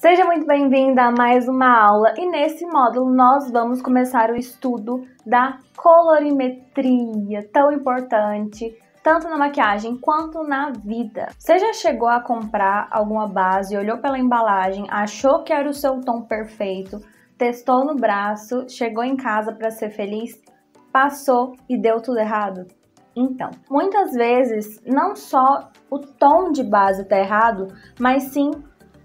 Seja muito bem-vinda a mais uma aula e nesse módulo nós vamos começar o estudo da colorimetria, tão importante, tanto na maquiagem quanto na vida. Você já chegou a comprar alguma base, olhou pela embalagem, achou que era o seu tom perfeito, testou no braço, chegou em casa para ser feliz, passou e deu tudo errado? Então, muitas vezes não só o tom de base está errado, mas sim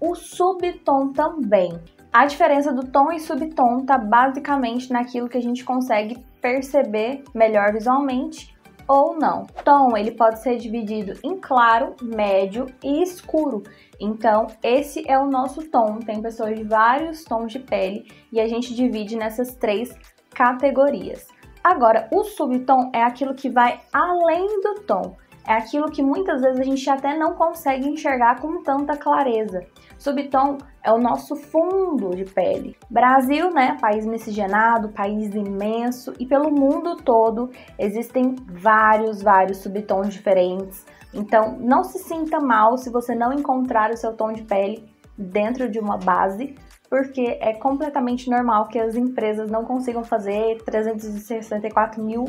o subtom também. A diferença do tom e subtom está basicamente naquilo que a gente consegue perceber melhor visualmente ou não. Tom, ele pode ser dividido em claro, médio e escuro. Então, esse é o nosso tom. Tem pessoas de vários tons de pele e a gente divide nessas três categorias. Agora, o subtom é aquilo que vai além do tom. É aquilo que muitas vezes a gente até não consegue enxergar com tanta clareza. Subtom é o nosso fundo de pele. Brasil, né? País miscigenado, país imenso e pelo mundo todo existem vários subtons diferentes. Então, não se sinta mal se você não encontrar o seu tom de pele dentro de uma base, porque é completamente normal que as empresas não consigam fazer 364 mil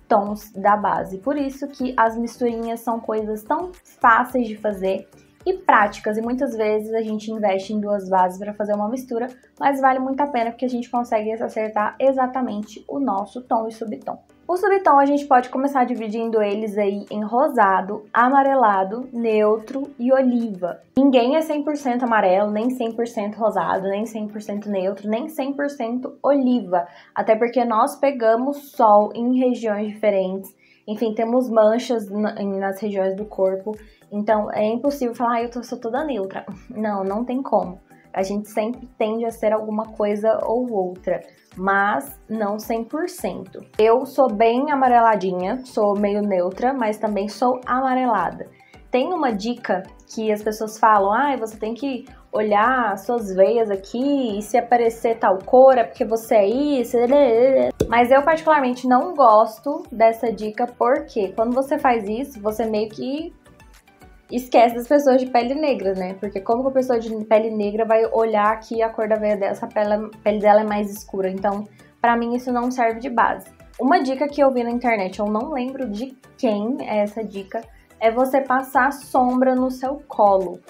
tons da base. Por isso que as misturinhas são coisas tão fáceis de fazer e práticas, e muitas vezes a gente investe em duas bases para fazer uma mistura, mas vale muito a pena porque a gente consegue acertar exatamente o nosso tom e subtom. O subtom a gente pode começar dividindo eles aí em rosado, amarelado, neutro e oliva. Ninguém é 100% amarelo, nem 100% rosado, nem 100% neutro, nem 100% oliva, até porque nós pegamos sol em regiões diferentes. Enfim, temos manchas nas regiões do corpo, então é impossível falar, eu sou toda neutra. Não tem como. A gente sempre tende a ser alguma coisa ou outra, mas não 100%. Eu sou bem amareladinha, sou meio neutra, mas também sou amarelada. Tem uma dica que as pessoas falam, você tem que olhar suas veias aqui e se aparecer tal cor é porque você é isso. Mas eu particularmente não gosto dessa dica porque quando você faz isso, você meio que esquece das pessoas de pele negra, né? Porque como que a pessoa de pele negra vai olhar que a cor da veia dela, essa pele dela é mais escura? Então, pra mim isso não serve de base. Uma dica que eu vi na internet, eu não lembro de quem é essa dica, é você passar sombra no seu colo.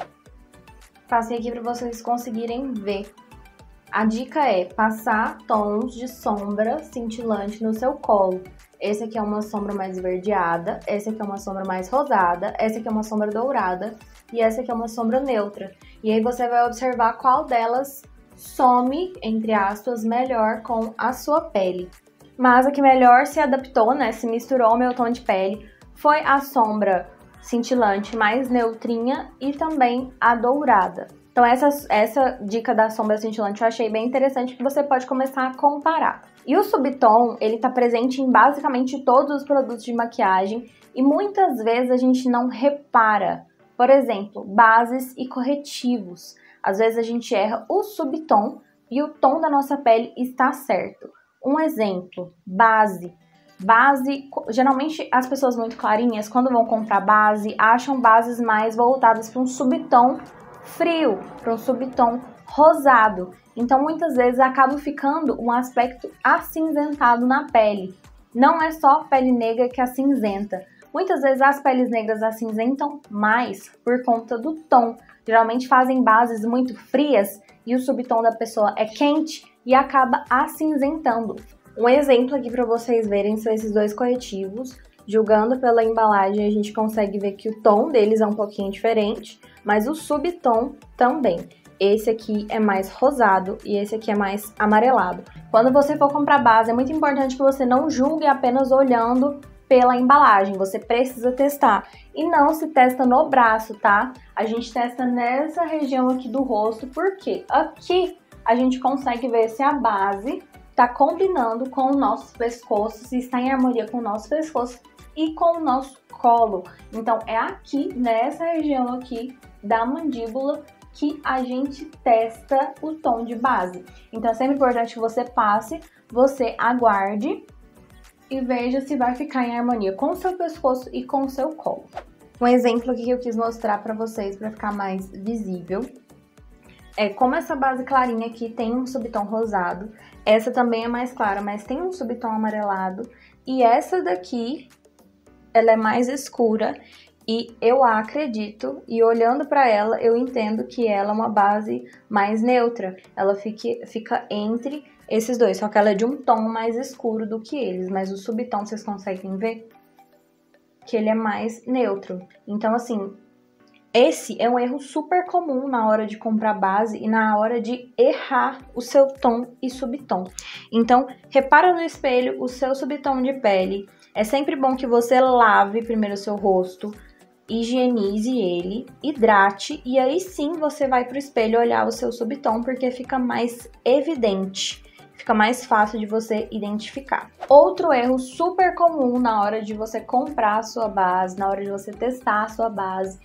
Passei aqui para vocês conseguirem ver. A dica é passar tons de sombra cintilante no seu colo. Esse aqui é uma sombra mais esverdeada, esse aqui é uma sombra mais rosada, essa aqui é uma sombra dourada e essa aqui é uma sombra neutra. E aí você vai observar qual delas some, entre aspas, melhor com a sua pele. Mas a que melhor se adaptou, né, se misturou ao meu tom de pele, foi a sombra cintilante mais neutrinha e também a dourada. Então essa dica da sombra cintilante eu achei bem interessante que você pode começar a comparar. E o subtom, ele tá presente em basicamente todos os produtos de maquiagem e muitas vezes a gente não repara. Por exemplo, bases e corretivos. Às vezes a gente erra o subtom e o tom da nossa pele está certo. Um exemplo, base. Base, geralmente as pessoas muito clarinhas, quando vão comprar base, acham bases mais voltadas para um subtom frio, para um subtom rosado. Então, muitas vezes acaba ficando um aspecto acinzentado na pele. Não é só pele negra que acinzenta. Muitas vezes as peles negras acinzentam mais por conta do tom. Geralmente fazem bases muito frias e o subtom da pessoa é quente e acaba acinzentando. Um exemplo aqui para vocês verem são esses dois corretivos. Julgando pela embalagem, a gente consegue ver que o tom deles é um pouquinho diferente, mas o subtom também. Esse aqui é mais rosado e esse aqui é mais amarelado. Quando você for comprar base, é muito importante que você não julgue apenas olhando pela embalagem. Você precisa testar. E não se testa no braço, tá? A gente testa nessa região aqui do rosto, porque aqui a gente consegue ver se a base tá combinando com o nosso pescoço, se está em harmonia com o nosso pescoço e com o nosso colo. Então, é aqui, nessa região aqui da mandíbula, que a gente testa o tom de base. Então, é sempre importante que você passe, você aguarde e veja se vai ficar em harmonia com o seu pescoço e com o seu colo. Um exemplo aqui que eu quis mostrar para vocês, para ficar mais visível. Como essa base clarinha aqui tem um subtom rosado, essa também é mais clara, mas tem um subtom amarelado, e essa daqui, ela é mais escura, e eu acredito, e olhando pra ela, eu entendo que ela é uma base mais neutra, ela fica entre esses dois, só que ela é de um tom mais escuro do que eles, mas o subtom, vocês conseguem ver? Que ele é mais neutro, então assim... Esse é um erro super comum na hora de comprar base e na hora de errar o seu tom e subtom. Então, repara no espelho o seu subtom de pele. É sempre bom que você lave primeiro o seu rosto, higienize ele, hidrate e aí sim você vai pro espelho olhar o seu subtom porque fica mais evidente. Fica mais fácil de você identificar. Outro erro super comum na hora de você comprar a sua base, na hora de você testar a sua base,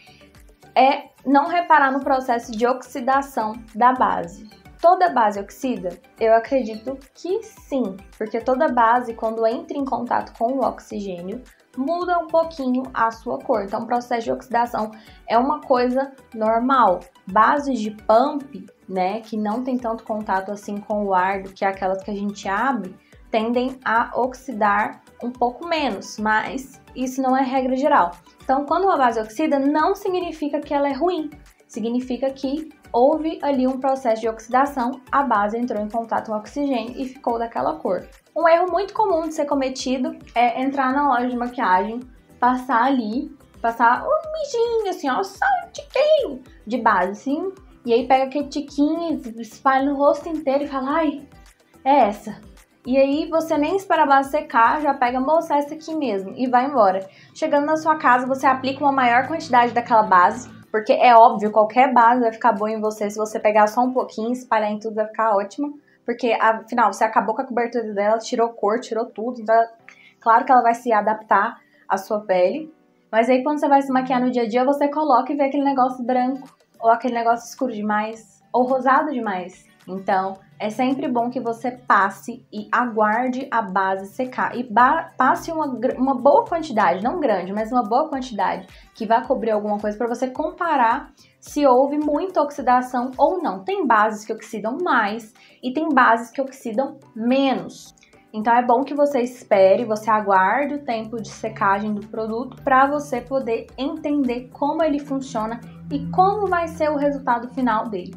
é não reparar no processo de oxidação da base. Toda base oxida? Eu acredito que sim, porque toda base, quando entra em contato com o oxigênio, muda um pouquinho a sua cor. Então, o processo de oxidação é uma coisa normal. Bases de pump, né, que não tem tanto contato assim com o ar do que aquelas que a gente abre, tendem a oxidar um pouco menos, mas isso não é regra geral. Então, quando uma base oxida, não significa que ela é ruim, significa que houve ali um processo de oxidação, a base entrou em contato com o oxigênio e ficou daquela cor. Um erro muito comum de ser cometido é entrar na loja de maquiagem, passar um mijinho, assim, ó, só um tiquinho de base, assim, e aí pega aquele tiquinho, espalha no rosto inteiro e fala, ai, é essa. E aí você nem espera a base secar, já pega, moça, essa aqui mesmo, e vai embora. Chegando na sua casa, você aplica uma maior quantidade daquela base, porque é óbvio, qualquer base vai ficar boa em você, se você pegar só um pouquinho, espalhar em tudo, vai ficar ótimo. Porque, afinal, você acabou com a cobertura dela, tirou cor, tirou tudo, então, claro que ela vai se adaptar à sua pele. Mas aí, quando você vai se maquiar no dia a dia, você coloca e vê aquele negócio branco, ou aquele negócio escuro demais, ou rosado demais. Então, é sempre bom que você passe e aguarde a base secar. E passe uma boa quantidade, não grande, mas uma boa quantidade, que vai cobrir alguma coisa para você comparar se houve muita oxidação ou não. Tem bases que oxidam mais e tem bases que oxidam menos. Então é bom que você espere, você aguarde o tempo de secagem do produto para você poder entender como ele funciona e como vai ser o resultado final dele.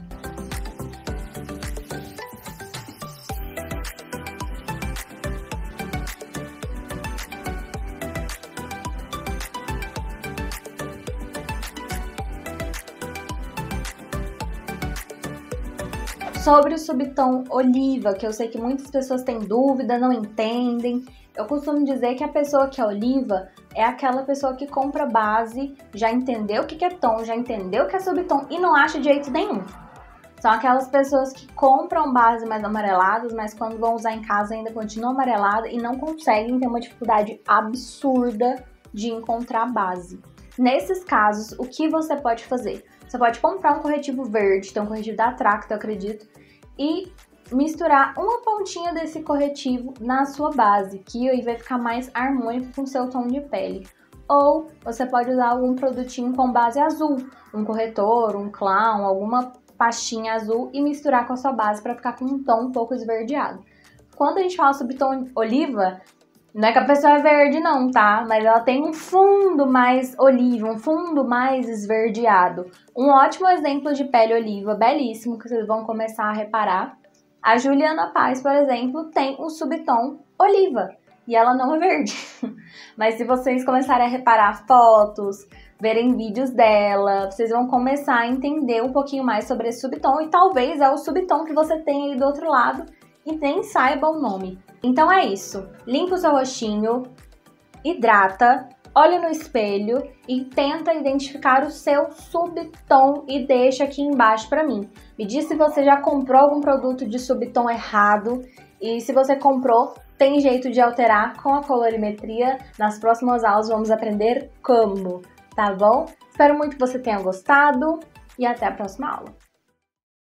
Sobre o subtom oliva, que eu sei que muitas pessoas têm dúvida, não entendem. Eu costumo dizer que a pessoa que é oliva é aquela pessoa que compra base, já entendeu o que é tom, já entendeu o que é subtom e não acha de jeito nenhum. São aquelas pessoas que compram base mais amareladas, mas quando vão usar em casa ainda continua amarelada e não conseguem, ter uma dificuldade absurda de encontrar base. Nesses casos, o que você pode fazer? Você pode comprar um corretivo verde, tem um corretivo da Tracta, eu acredito, e misturar uma pontinha desse corretivo na sua base, que aí vai ficar mais harmônico com o seu tom de pele. Ou você pode usar algum produtinho com base azul, um corretor, um clown, alguma pastinha azul e misturar com a sua base para ficar com um tom um pouco esverdeado. Quando a gente fala sobre tom oliva, não é que a pessoa é verde não, tá? Mas ela tem um fundo mais oliva, um fundo mais esverdeado. Um ótimo exemplo de pele oliva, belíssimo, que vocês vão começar a reparar. A Juliana Paz, por exemplo, tem um subtom oliva e ela não é verde. Mas se vocês começarem a reparar fotos, verem vídeos dela, vocês vão começar a entender um pouquinho mais sobre esse subtom e talvez é o subtom que você tem aí do outro lado e nem saiba o nome. Então é isso, limpa o seu rostinho, hidrata, olha no espelho e tenta identificar o seu subtom e deixa aqui embaixo pra mim. Me diz se você já comprou algum produto de subtom errado e se você comprou, tem jeito de alterar com a colorimetria. Nas próximas aulas vamos aprender como, tá bom? Espero muito que você tenha gostado e até a próxima aula.